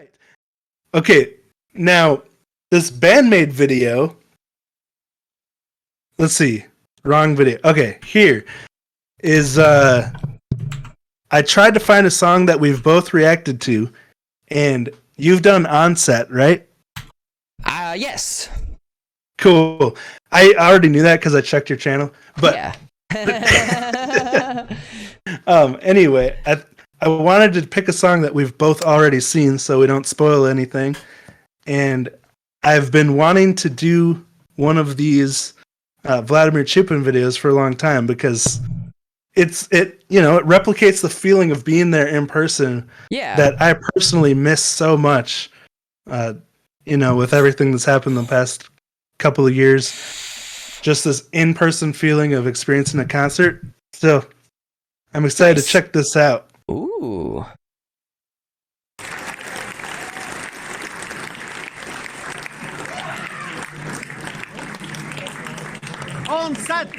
right. Okay, now this Bandmaid video. Let's see. Wrong video. Okay, here is I tried to find a song that we've both reacted to, and you've done Onset, right? Yes. Cool. I already knew that because I checked your channel. But yeah. Anyway, I wanted to pick a song that we've both already seen so we don't spoil anything. And I've been wanting to do one of these Vladimir Chupin videos for a long time because it replicates the feeling of being there in person. Yeah. That I personally miss so much. With everything that's happened the past couple of years, just this in-person feeling of experiencing a concert. So I'm excited to check this out. Ooh. On set.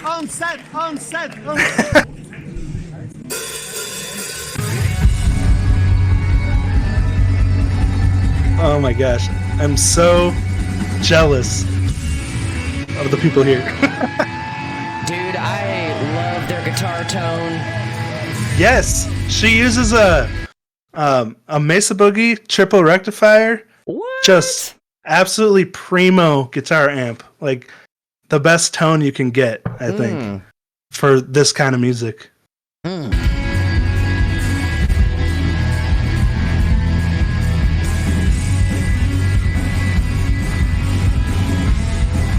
Oh my gosh. I'm so jealous of the people here. Dude, I love their guitar tone. Yes, she uses a Mesa Boogie triple rectifier. What? Just absolutely primo guitar amp. Like the best tone you can get, I think, for this kind of music.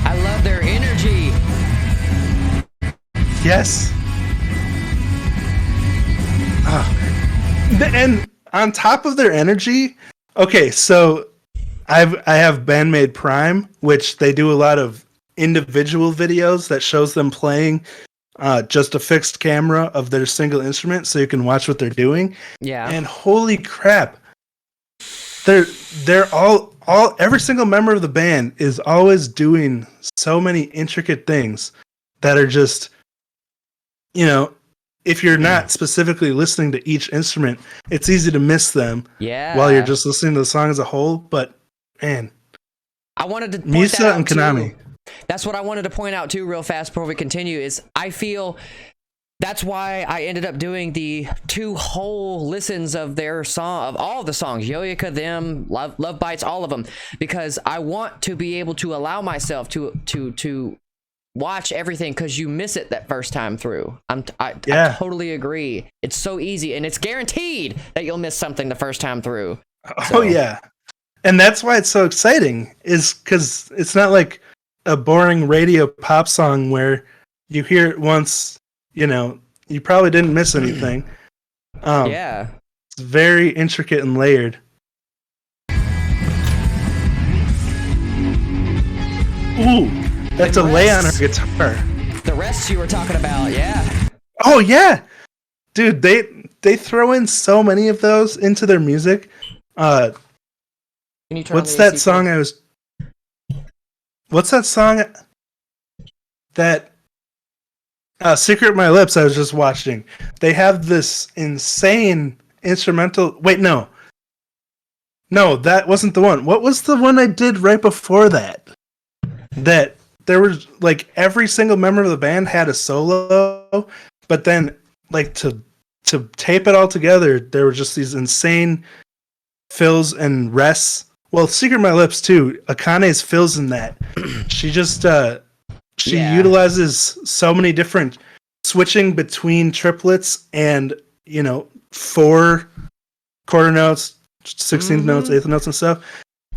I love their energy. Yes. And on top of their energy, okay, so I have Bandmaid Prime, which they do a lot of individual videos that shows them playing just a fixed camera of their single instrument so you can watch what they're doing. Yeah. And holy crap. They're all every single member of the band is always doing so many intricate things that are just, if you're not specifically listening to each instrument, it's easy to miss them. Yeah. While you're just listening to the song as a whole. But man, I wanted to point Misa that out and Konami. too. That's what I wanted to point out too, real fast before we continue. Is I feel that's why I ended up doing the 2 whole listens of their song, of all the songs, Yoyoka, them, Love Bites, all of them, because I want to be able to allow myself to watch everything, because you miss it that first time through. I totally agree. It's so easy, and it's guaranteed that you'll miss something the first time through. Oh yeah, and that's why it's so exciting. Is because it's not like a boring radio pop song where you hear it once, you probably didn't miss anything. Yeah, it's very intricate and layered. Ooh. That delay on her guitar. The rest you were talking about, yeah. Oh yeah, dude, they throw in so many of those into their music. Can you turn what's that song? What's that song? That Secret of My Lips. I was just watching. They have this insane instrumental. Wait, no, that wasn't the one. What was the one I did right before that? That. There was like every single member of the band had a solo, but then like to tape it all together, there were just these insane fills and rests. Well, Secret of My Lips too. Akane's fills in that. She just utilizes so many different switching between triplets and 4 quarter notes, 16th notes, 8th notes and stuff.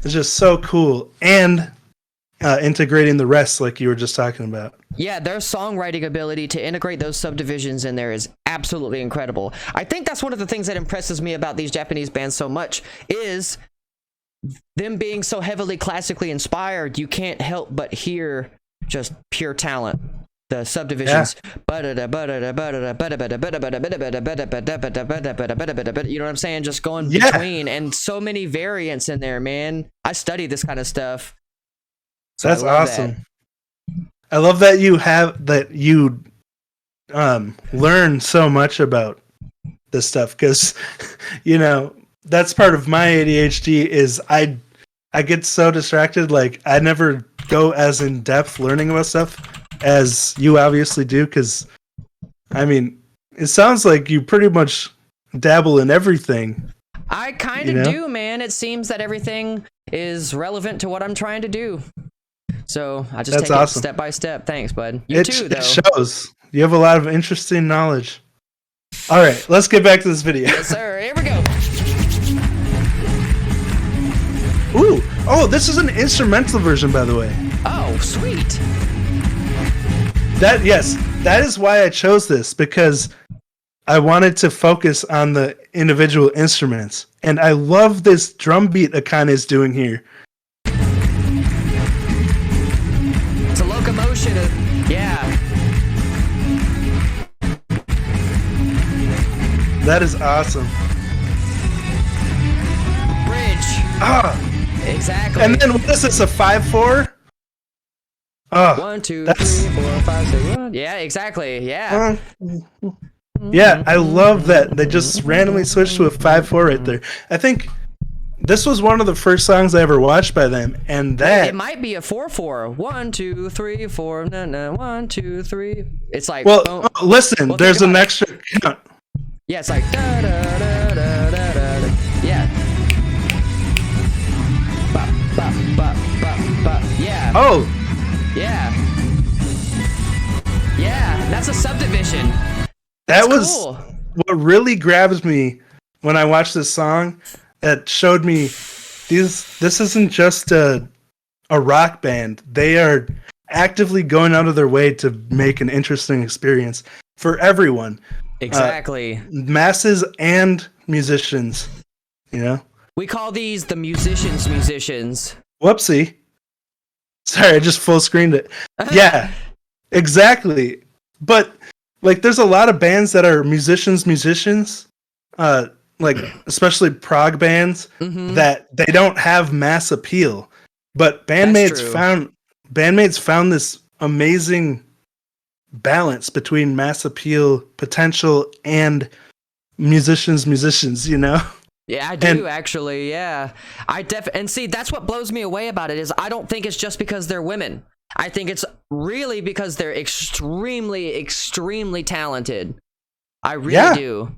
It's just so cool. And integrating the rest like you were just talking about. Yeah, their songwriting ability to integrate those subdivisions in there is absolutely incredible. I think that's one of the things that impresses me about these Japanese bands so much is them being so heavily classically inspired. You can't help but hear just pure talent. The subdivisions, you know what I'm saying? Just going between, and so many variants in there, man. I study this kind of stuff. So that's awesome. I love that you learn so much about this stuff because, that's part of my ADHD is I get so distracted. Like I never go as in depth learning about stuff as you obviously do. Because I mean, it sounds like you pretty much dabble in everything. I kind of do, man. It seems that everything is relevant to what I'm trying to do. So I just take it step by step. Thanks, bud. You too, though. It shows. You have a lot of interesting knowledge. All right, let's get back to this video. Yes, sir. Here we go. Ooh. Oh, this is an instrumental version, by the way. Oh, sweet. That is why I chose this, because I wanted to focus on the individual instruments. And I love this drum beat Akane's doing here. It's a locomotion. Yeah. That is awesome. Bridge. Ah. Exactly. And then what is this, a 5/4? Oh, 1, 2, 3, 4, 5, 6, 1. Yeah, exactly. Yeah. Yeah, I love that they just randomly switched to a 5/4 right there. I think this was one of the first songs I ever watched by them, and that it might be a 4/4. 1, 2, 3, 4. No, no. 1, 2, 3. It's like listen. There's an extra count. Yeah, it's like da da da da da da. Yeah. Ba ba ba ba ba. Yeah. Oh. Yeah. Yeah. That's a subdivision. That was cool. What really grabs me when I watched this song. That showed me this isn't just a rock band. They are actively going out of their way to make an interesting experience for everyone. Exactly. Masses and musicians, you know? We call these the musicians. Whoopsie. Sorry, I just full screened it. Yeah, exactly. But like, there's a lot of bands that are musicians, like especially prog bands that they don't have mass appeal. But Bandmaid's found this amazing balance between mass appeal potential and musicians, you know? Yeah, I do actually. Yeah, and see, that's what blows me away about it is I don't think it's just because they're women. I think it's really because they're extremely, extremely talented. I really do.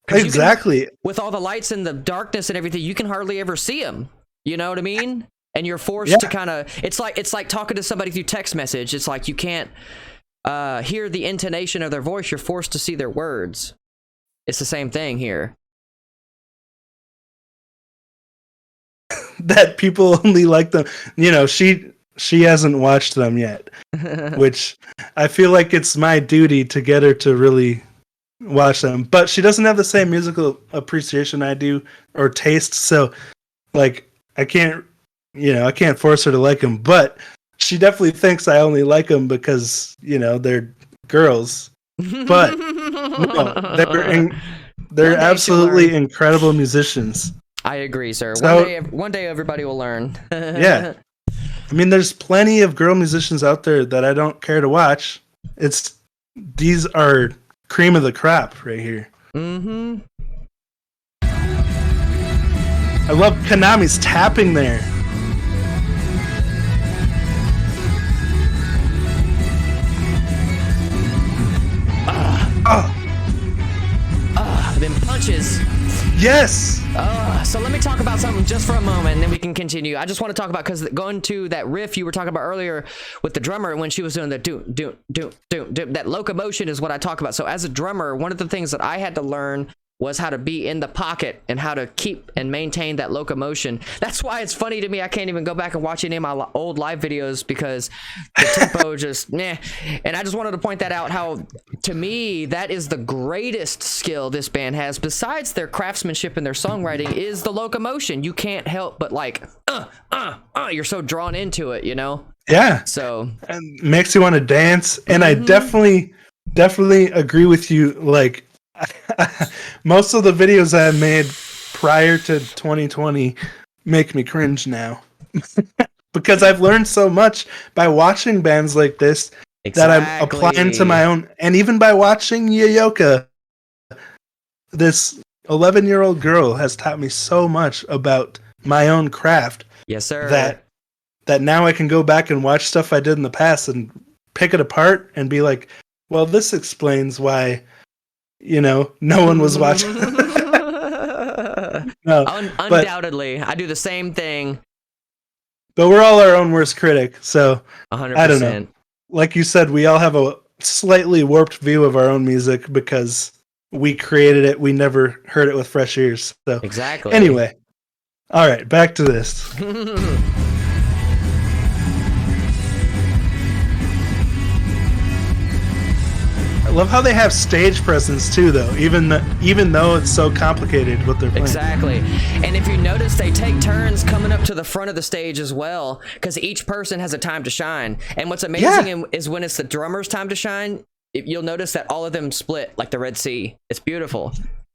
Exactly. With all the lights and the darkness and everything, you can hardly ever see them. You know what I mean? And you're forced to kind of. It's like talking to somebody through text message. It's like you can't hear the intonation of their voice. You're forced to see their words. It's the same thing here. That people only like them. You know, she hasn't watched them yet, which I feel like it's my duty to get her to really watch them. But she doesn't have the same musical appreciation I do or taste, so like I can't force her to like them. But she definitely thinks I only like them because they're girls. But no, they're absolutely incredible musicians. I agree, sir. So, one day everybody will learn. Yeah. I mean, there's plenty of girl musicians out there that I don't care to watch. These are cream of the crop right here. Mm-hmm. I love Konami's tapping there. Them punches. Yes. So let me talk about something just for a moment, and then we can continue. I just want to talk about, because going to that riff you were talking about earlier with the drummer when she was doing the do, that locomotion is what I talk about. So as a drummer, one of the things that I had to learn was how to be in the pocket and how to keep and maintain that locomotion. That's why it's funny to me. I can't even go back and watch any of my old live videos because the tempo just meh. And I just wanted to point that out, how to me that is the greatest skill this band has besides their craftsmanship and their songwriting is the locomotion. You can't help but like you're so drawn into it, Yeah. So and makes you want to dance. And I definitely agree with you. Like, most of the videos I have made prior to 2020 make me cringe now because I've learned so much by watching bands like this that I'm applying to my own, and even by watching Yoyoka, this 11-year-old girl has taught me so much about my own craft. Yes, sir. That now I can go back and watch stuff I did in the past and pick it apart and be like, well, this explains why, no one was watching. No, undoubtedly, I do the same thing. But we're all our own worst critic, so 100%. I don't know. Like you said, we all have a slightly warped view of our own music because we created it. We never heard it with fresh ears. So exactly. Anyway, all right, back to this. I love how they have stage presence too, though. Even though it's so complicated what they're playing. Exactly. And if you notice, they take turns coming up to the front of the stage as well, because each person has a time to shine. And what's amazing is when it's the drummer's time to shine, you'll notice that all of them split like the Red Sea. It's beautiful.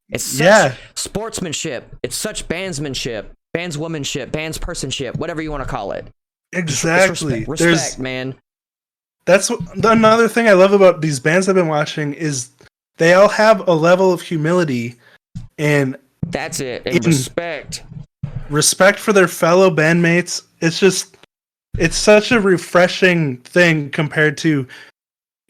It's such sportsmanship. It's such bandsmanship, bandswomanship, bandspersonship, whatever you want to call it. Exactly. Respect, man. That's another thing I love about these bands I've been watching is they all have a level of humility and that's it. And respect for their fellow bandmates. It's such a refreshing thing compared to,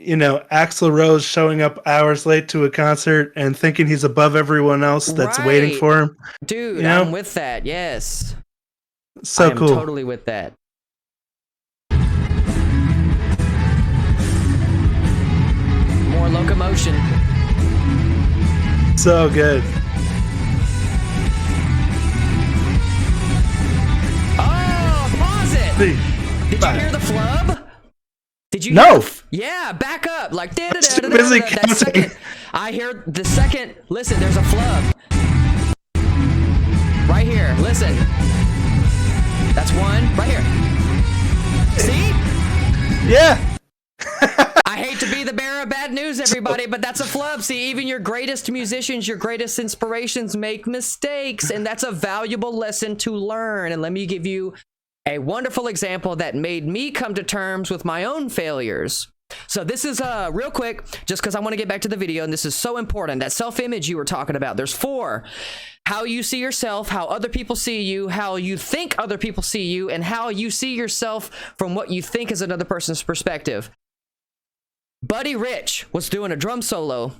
Axl Rose showing up hours late to a concert and thinking he's above everyone else that's waiting for him. Dude, I'm with that. Yes. So I am cool. Totally with that. More locomotion. So good. Oh, pause it. Did you hear the flub? Did you? No. Yeah, back up. Like too busy counting. I hear the second. Listen, there's a flub. Right here. Listen. That's one. Right here. See? Yeah. I hate to be the bearer of bad news, everybody, but that's a flub. See, even your greatest musicians, your greatest inspirations make mistakes, and that's a valuable lesson to learn. And let me give you a wonderful example that made me come to terms with my own failures. So this is real quick, just because I want to get back to the video, and this is so important. That self-image you were talking about, there's 4. How you see yourself, how other people see you, how you think other people see you, and how you see yourself from what you think is another person's perspective. Buddy Rich was doing a drum solo,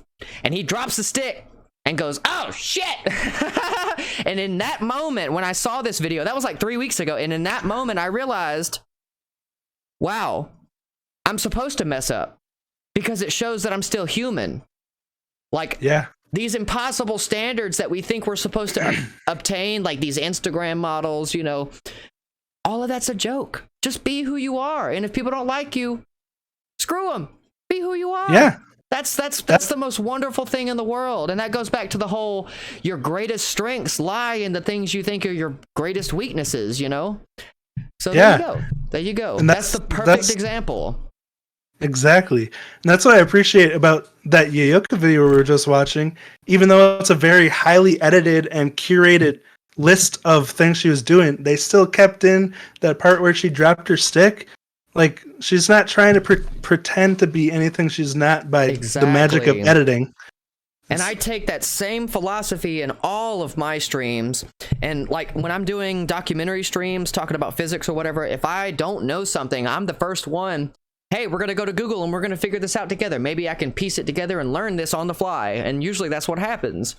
and he drops the stick and goes, oh, shit! And in that moment, when I saw this video, that was like 3 weeks ago, and in that moment, I realized, wow, I'm supposed to mess up, because it shows that I'm still human. Like, these impossible standards that we think we're supposed to obtain, like these Instagram models, all of that's a joke. Just be who you are, and if people don't like you, screw them. Be who you are. Yeah. That's the most wonderful thing in the world. And that goes back to the whole, your greatest strengths lie in the things you think are your greatest weaknesses, So there you go. There you go. And that's the perfect example. Exactly. And that's what I appreciate about that Yoyoka video we were just watching. Even though it's a very highly edited and curated list of things she was doing, they still kept in that part where she dropped her stick. Like, she's not trying to pretend to be anything she's not by the magic of editing. And I take that same philosophy in all of my streams. And like when I'm doing documentary streams talking about physics or whatever, if I don't know something, I'm the first one. Hey, we're going to go to Google and we're going to figure this out together. Maybe I can piece it together and learn this on the fly. And usually that's what happens.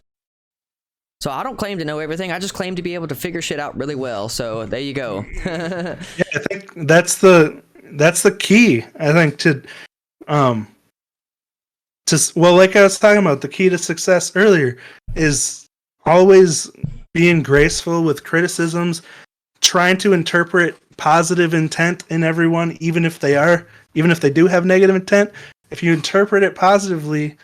So I don't claim to know everything. I just claim to be able to figure shit out really well. So there you go. Yeah, I think that's the key. I think well, like I was talking about, the key to success earlier is always being graceful with criticisms, trying to interpret positive intent in everyone, even if they do have negative intent. If you interpret it positively,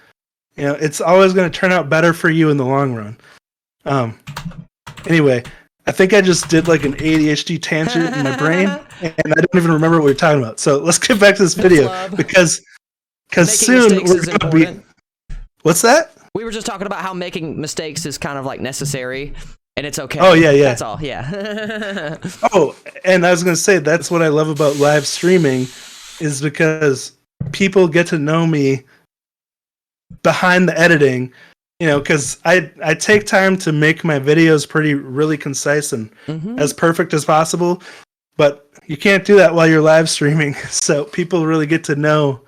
it's always going to turn out better for you in the long run. Anyway, I think I just did like an ADHD tangent in my brain, and I don't even remember what we were talking about. So let's get back to this video because soon we're going to be. What's that? We were just talking about how making mistakes is kind of like necessary, and it's okay. Oh yeah. That's all. Yeah. Oh, and I was going to say that's what I love about live streaming, is because people get to know me behind the editing. you know, because I take time to make my videos really concise and as perfect as possible, but you can't do that while you're live streaming. So people really get to know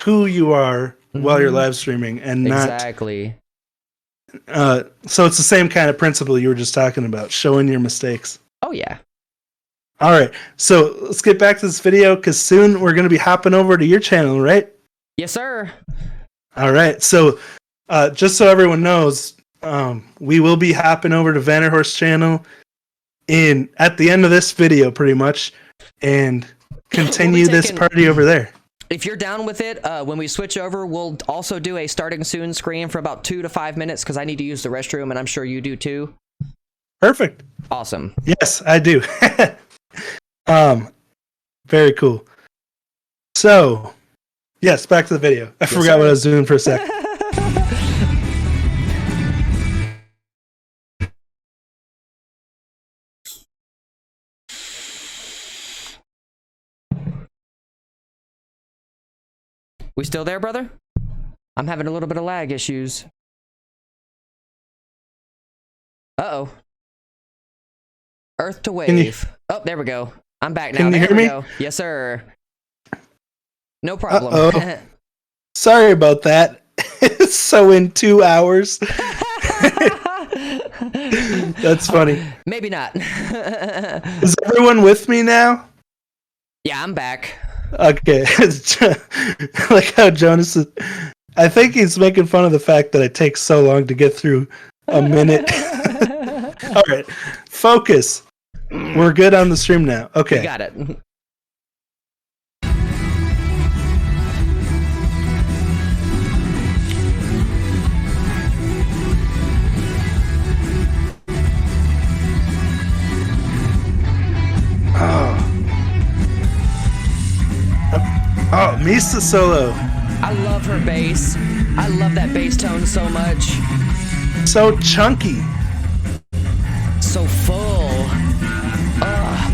who you are while you're live streaming, and not exactly. So it's the same kind of principle you were just talking about, showing your mistakes. Oh yeah. All right, so let's get back to this video because soon we're going to be hopping over to your channel, right? Yes, sir. All right, so just so everyone knows, we will be hopping over to Vand3rHorst channel at the end of this video, pretty much, and continue this party over there. If you're down with it, when we switch over, we'll also do a starting soon screen for about 2 to 5 minutes because I need to use the restroom, and I'm sure you do too. Perfect. Awesome. Yes, I do. Very cool. So, yes, back to the video. I forgot what I was doing for a sec. We still there, brother? I'm having a little bit of lag issues. Uh-oh. Earth to wave. Oh, there we go. I'm back now. Can you there hear we me? go. Yes, sir. No problem. Uh-oh. Sorry about that. So in 2 hours. That's funny. Maybe not. Is everyone with me now? Yeah, I'm back. Okay. Like how Jonas is, I think he's making fun of the fact that it takes so long to get through a minute. All right. Focus. We're good on the stream now. Okay. We got it. Oh, Misa solo. I love her bass. I love that bass tone so much. So chunky. So full. Ugh.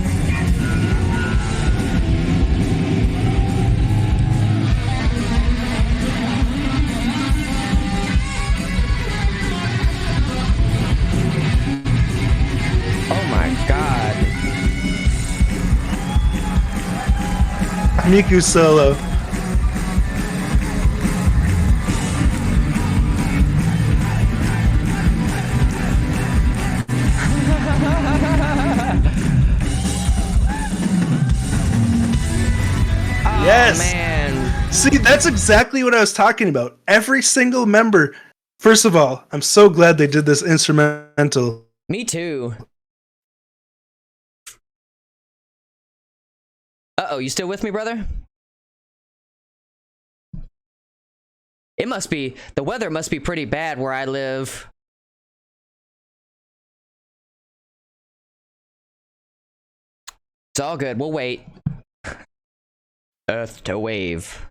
Oh my god. Miku solo. Yes. Man. See, that's exactly what I was talking about. Every single member. First of all, I'm so glad they did this instrumental. Me too. Uh-oh, you still with me, brother? It must be, the weather must be pretty bad where I live. It's all good, we'll wait. Earth to wave.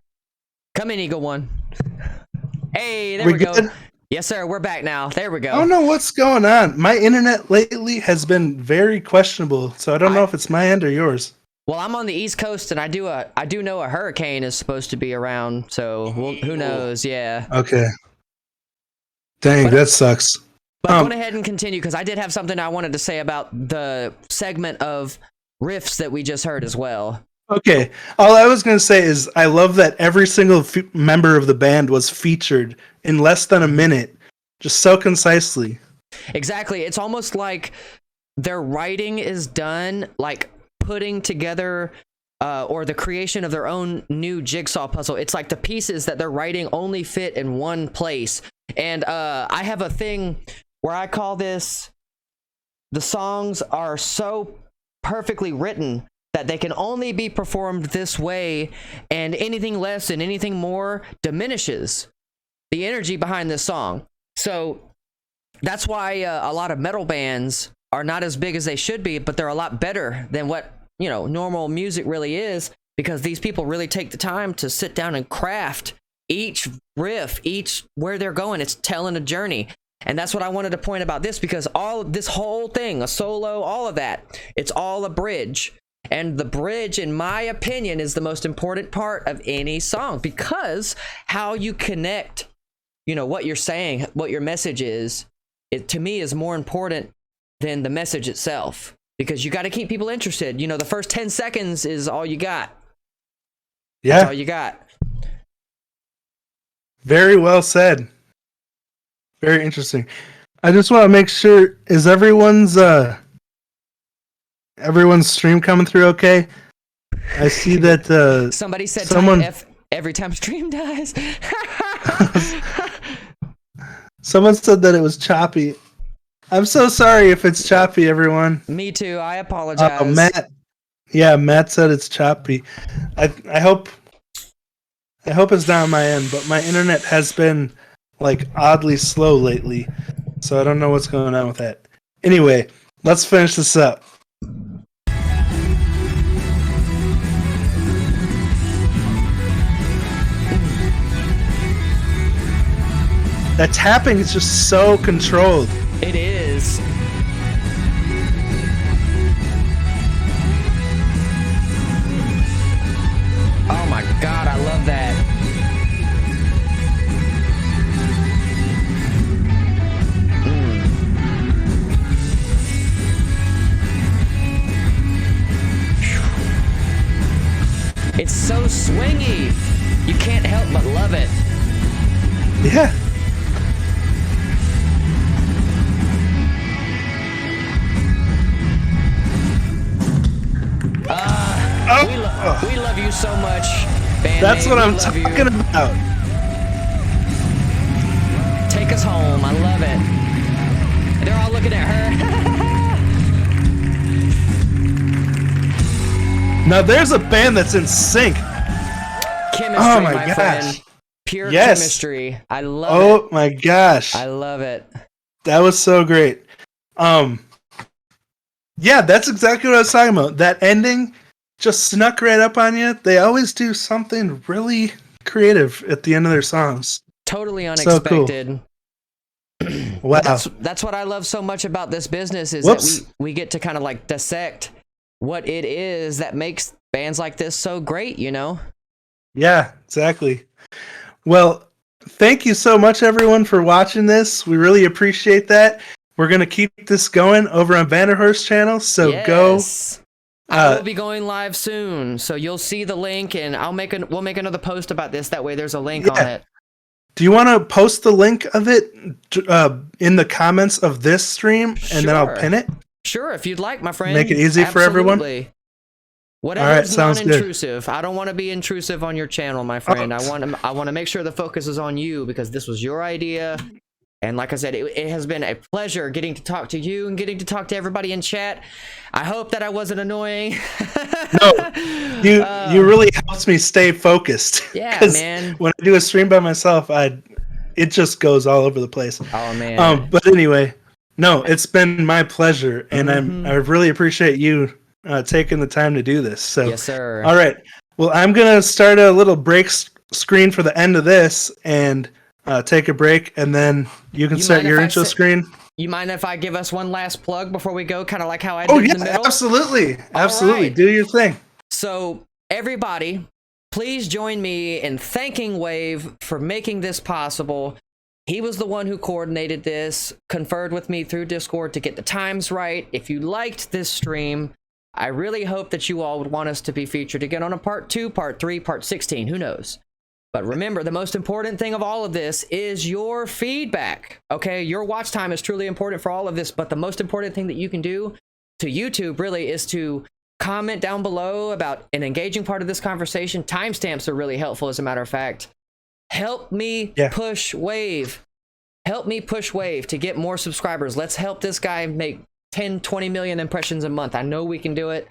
Come in, Eagle One. Hey, there we go. Good? Yes, sir, we're back now. There we go. I don't know what's going on. My internet lately has been very questionable, so I don't know if it's my end or yours. Well, I'm on the East Coast, and I do know a hurricane is supposed to be around, so who knows? Yeah. Okay. Dang, that sucks. But go ahead and continue, because I did have something I wanted to say about the segment of riffs that we just heard as well. Okay. All I was going to say is I love that every single member of the band was featured in less than a minute, just so concisely. Exactly. It's almost like their writing is done, like putting together or the creation of their own new jigsaw puzzle. It's like the pieces that they're writing only fit in one place. And I have a thing where I call this, the songs are so perfectly written that they can only be performed this way, and anything less and anything more diminishes the energy behind this song. So that's why a lot of metal bands are not as big as they should be, but they're a lot better than what, you know, normal music really is, because these people really take the time to sit down and craft each riff, each where they're going. It's telling a journey. And that's what I wanted to point about this, because all this whole thing, a solo, all of that, it's all a bridge. And the bridge, in my opinion, is the most important part of any song, because how you connect you know, what you're saying, what your message is, it to me is more important than the message itself, because you got to keep people interested. You know, the first 10 seconds is all you got. Yeah. That's all you got. Very well said. Very interesting. I just want to make sure, is everyone's stream coming through okay? I see that Somebody said someone F every time stream dies. someone said that it was choppy. I'm so sorry if it's choppy, everyone. Me too. I apologize. Matt said it's choppy. I hope it's not on my end, but my internet has been like oddly slow lately, so I don't know what's going on with that. Anyway, let's finish this up. That tapping is just so controlled. It is. Oh my God, I love that. It's so swingy. You can't help but love it. Yeah. We love you so much, Bandmaid. That's what I'm talking about. Take us home. I love it. They're all looking at her. Now there's a band that's in sync. Chemistry, Oh my my gosh. friend. Pure Yes. chemistry. I love it. Oh my gosh. I love it. That was so great. Yeah, that's exactly what I was talking about. That ending just snuck right up on you. They always do something really creative at the end of their songs. Totally So cool. unexpected. Wow. That's what I love so much about this business is Whoops. that we get to kind of like dissect what it is that makes bands like this so great, you know? Yeah, exactly. Well, thank you so much, everyone, for watching this. We really appreciate that. We're going to keep this going over on Vand3rHorst channel, so Yes. go. I will be going live soon, so you'll see the link, and we'll make another post about this. That way, there's a link on it. Do you want to post the link of it in the comments of this stream, and then I'll Sure. pin it? Sure, if you'd like, my friend. Make it easy for everyone? Absolutely. Whatever All right, is sounds good. non-intrusive. I don't want to be intrusive on your channel, my friend. Oh. I want to make sure the focus is on you because this was your idea. And like I said, it has been a pleasure getting to talk to you and getting to talk to everybody in chat. I hope that I wasn't annoying. No, you really helped me stay focused. Yeah, 'Cause man. when I do a stream by myself, it just goes all over the place. Oh man. But anyway, no, it's been my pleasure, and I really appreciate you taking the time to do this. So Yes, sir. All right. Well, I'm gonna start a little break screen for the end of this, and take a break, and then you can start your intro screen. You mind if I give us one last plug before we go, kind of like how I did Oh in yeah, the middle? absolutely. All right. Do your thing. So, everybody, please join me in thanking Wave for making this possible. He was the one who coordinated this, conferred with me through Discord to get the times right. If you liked this stream, I really hope that you all would want us to be featured again on a part 2, part 3, part 16, who knows? But remember, the most important thing of all of this is your feedback, okay? Your watch time is truly important for all of this, but the most important thing that you can do to YouTube, really, is to comment down below about an engaging part of this conversation. Timestamps are really helpful, as a matter of fact. Help me push Wave. Help me push Wave to get more subscribers. Let's help this guy make 10, 20 million impressions a month. I know we can do it.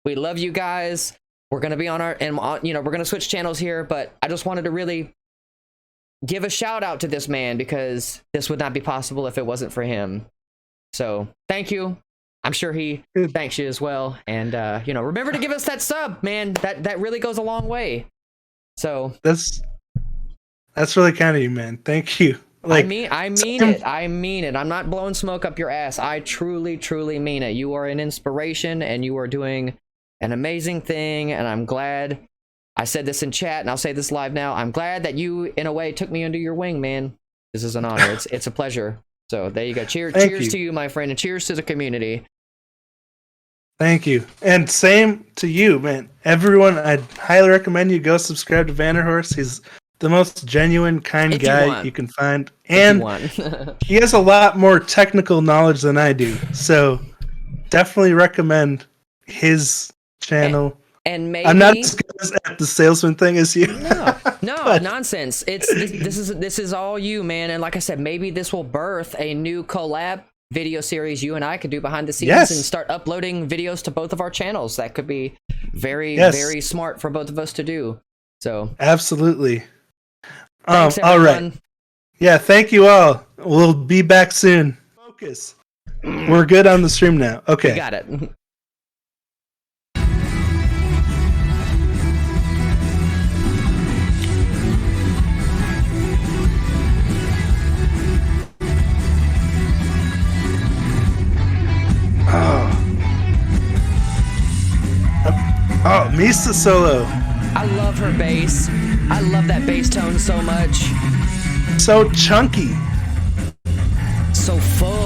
We love you guys. We're going to be on our, and you know, we're going to switch channels here, but I just wanted to really give a shout out to this man because this would not be possible if it wasn't for him. So thank you. I'm sure he thanks you as well. And, you know, remember to give us that sub, man. That really goes a long way. So That's really kind of you, man. Thank you. Like, I mean it. I mean it. I'm not blowing smoke up your ass. I truly, truly mean it. You are an inspiration and you are doing an amazing thing, and I'm glad. I said this in chat, and I'll say this live now. I'm glad that you, in a way, took me under your wing, man. This is an honor. It's a pleasure. So there you go. Cheers to you, my friend, and cheers to the community. Thank you. And same to you, man. Everyone, I'd highly recommend you go subscribe to Vand3rHorst. He's the most genuine, kind guy you can find. And he has a lot more technical knowledge than I do. So definitely recommend his channel. And maybe I'm not as good at the salesman thing as you. No, nonsense. This is all you, man. And like I said, maybe this will birth a new collab video series you and I could do behind the scenes and start uploading videos to both of our channels. That could be very smart for both of us to do. So absolutely. Thanks, all right. Yeah, thank you all. We'll be back soon. Focus. We're good on the stream now. Okay. We got it. Oh, Misa solo. I love her bass. I love that bass tone so much. So chunky. So full.